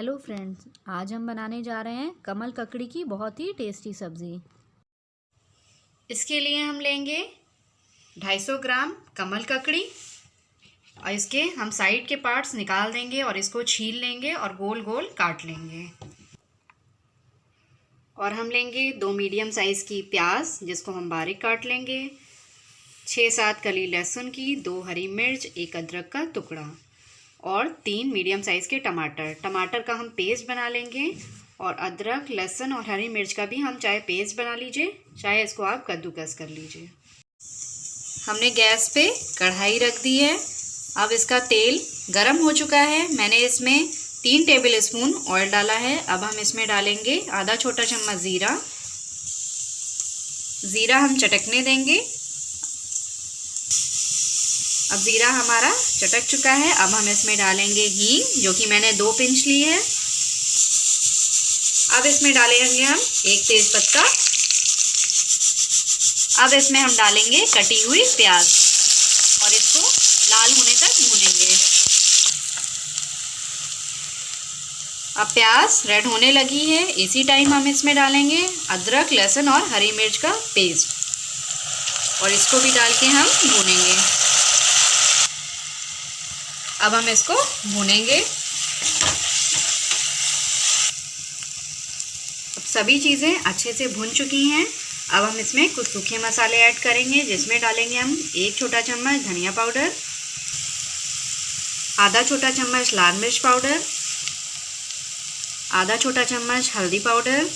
Hello friends, आज हम बनाने जा रहे हैं कमल ककड़ी की बहुत ही टेस्टी सब्ज़ी। इसके लिए हम लेंगे 250 ग्राम कमल ककड़ी और इसके हम साइड के पार्ट्स निकाल देंगे और इसको छील लेंगे और गोल गोल काट लेंगे। और हम लेंगे 2 मीडियम साइज़ की प्याज जिसको हम बारीक काट लेंगे, 6-7 कली लहसुन की, 2 हरी मिर्च, 1 अदरक का टुकड़ा और 3 मीडियम साइज़ के टमाटर का हम पेस्ट बना लेंगे। और अदरक, लहसुन और हरी मिर्च का भी हम चाहे पेस्ट बना लीजिए, चाहे इसको आप कद्दूकस कर लीजिए। हमने गैस पे कढ़ाई रख दी है। अब इसका तेल गरम हो चुका है। मैंने इसमें 3 टेबल स्पून ऑयल डाला है। अब हम इसमें डालेंगे आधा छोटा चम्मच ज़ीरा हम चटकने देंगे। अब ज़ीरा हमारा चटक चुका है। अब हम इसमें डालेंगे हींग जो कि मैंने 2 पिंच ली है। अब इसमें डालेंगे हम 1 तेज़पत्ता। अब इसमें हम डालेंगे कटी हुई प्याज और इसको लाल होने तक भूनेंगे। अब प्याज रेड होने लगी है। इसी टाइम हम इसमें डालेंगे अदरक, लहसुन और हरी मिर्च का पेस्ट और इसको भी डाल के हम भूनेंगे। अब हम इसको भूनेंगे। अब सभी चीज़ें अच्छे से भुन चुकी हैं। अब हम इसमें कुछ सूखे मसाले ऐड करेंगे जिसमें डालेंगे हम 1 छोटा चम्मच धनिया पाउडर, आधा छोटा चम्मच लाल मिर्च पाउडर, आधा छोटा चम्मच हल्दी पाउडर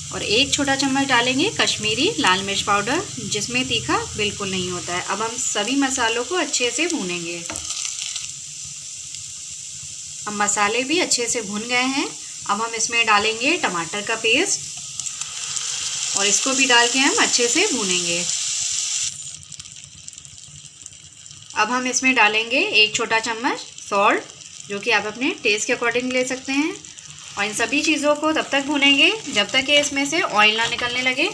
और 1 छोटा चम्मच डालेंगे कश्मीरी लाल मिर्च पाउडर जिसमें तीखा बिल्कुल नहीं होता है। अब हम सभी मसालों को अच्छे से भूनेंगे। अब मसाले भी अच्छे से भुन गए हैं। अब हम इसमें डालेंगे टमाटर का पेस्ट और इसको भी डाल के हम अच्छे से भूनेंगे। अब हम इसमें डालेंगे 1 छोटा चम्मच सॉल्ट जो कि आप अपने टेस्ट के अकॉर्डिंग ले सकते हैं। और इन सभी चीज़ों को तब तक भूनेंगे जब तक कि इसमें से ऑयल ना निकलने लगे।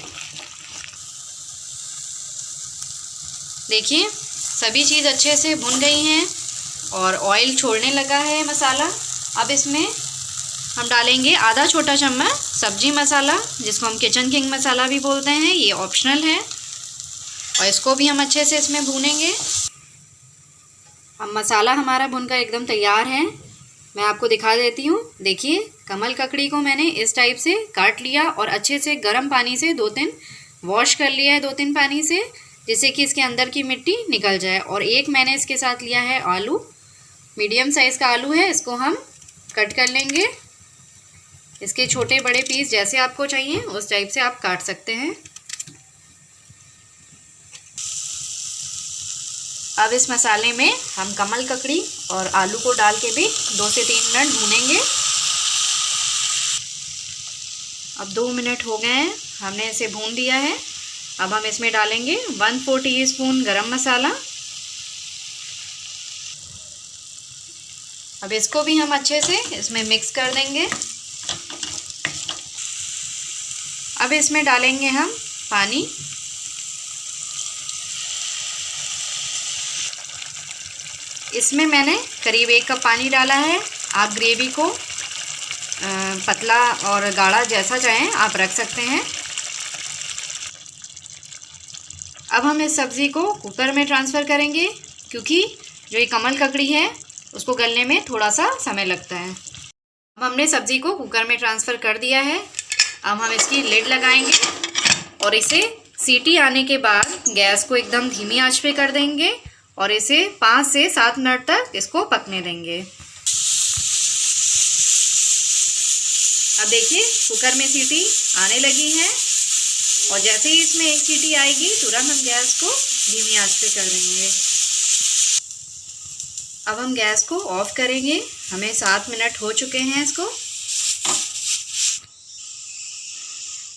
देखिए सभी चीज़ अच्छे से भुन गई हैं और ऑयल छोड़ने लगा है मसाला। अब इसमें हम डालेंगे आधा छोटा चम्मच सब्जी मसाला जिसको हम किचन किंग मसाला भी बोलते हैं। ये ऑप्शनल है और इसको भी हम अच्छे से इसमें भूनेंगे। अब मसाला हमारा भुनकर एकदम तैयार है। मैं आपको दिखा देती हूँ। देखिए कमल ककड़ी को मैंने इस टाइप से काट लिया और अच्छे से गर्म पानी से 2-3 वॉश कर लिया है, 2-3 पानी से, जिससे कि इसके अंदर की मिट्टी निकल जाए। और एक मैंने इसके साथ लिया है आलू, मीडियम साइज़ का आलू है। इसको हम कट कर लेंगे। इसके छोटे बड़े पीस जैसे आपको चाहिए उस टाइप से आप काट सकते हैं। अब इस मसाले में हम कमल ककड़ी और आलू को डाल के भी 2 से 3 मिनट भूनेंगे। अब 2 मिनट हो गए हैं, हमने इसे भून लिया है। अब हम इसमें डालेंगे 1/4 टीस्पून गरम मसाला। अब इसको भी हम अच्छे से इसमें मिक्स कर देंगे। अब इसमें डालेंगे हम पानी। इसमें मैंने करीब 1 कप पानी डाला है। आप ग्रेवी को पतला और गाढ़ा जैसा चाहें आप रख सकते हैं। अब हम इस सब्ज़ी को कुकर में ट्रांसफ़र करेंगे क्योंकि जो ये कमल ककड़ी है उसको गलने में थोड़ा सा समय लगता है। अब हमने सब्ज़ी को कुकर में ट्रांसफ़र कर दिया है। अब हम इसकी लिड लगाएंगे और इसे सीटी आने के बाद गैस को एकदम धीमी आंच पे कर देंगे और इसे 5 से 7 मिनट तक इसको पकने देंगे। अब देखिए कुकर में सीटी आने लगी है और जैसे ही इसमें 1 सीटी आएगी तुरंत हम गैस को धीमी आंच पे कर देंगे। अब हम गैस को ऑफ करेंगे। हमें 7 मिनट हो चुके हैं इसको।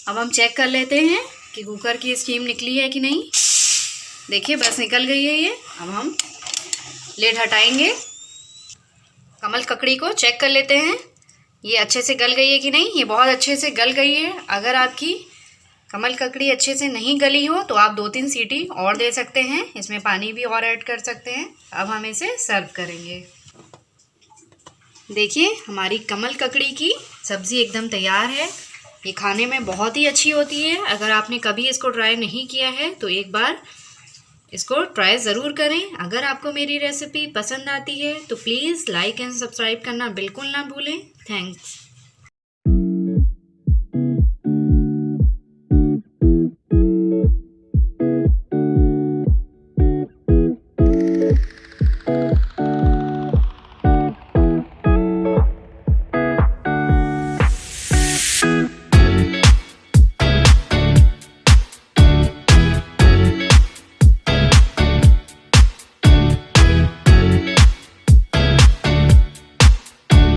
अब हम चेक कर लेते हैं कि कुकर की स्टीम निकली है कि नहीं। देखिए बस निकल गई है ये। अब हम लिड हटाएंगे। कमल ककड़ी को चेक कर लेते हैं ये अच्छे से गल गई है कि नहीं। ये बहुत अच्छे से गल गई है। अगर आपकी कमल ककड़ी अच्छे से नहीं गली हो तो आप 2-3 सीटी और दे सकते हैं। इसमें पानी भी और ऐड कर सकते हैं। अब हम इसे सर्व करेंगे। देखिए हमारी कमल ककड़ी की सब्ज़ी एकदम तैयार है। ये खाने में बहुत ही अच्छी होती है। अगर आपने कभी इसको ट्राई नहीं किया है तो एक बार इसको ट्राई ज़रूर करें। अगर आपको मेरी रेसिपी पसंद आती है तो प्लीज़ लाइक एंड सब्सक्राइब करना बिल्कुल ना भूलें। थैंक्स।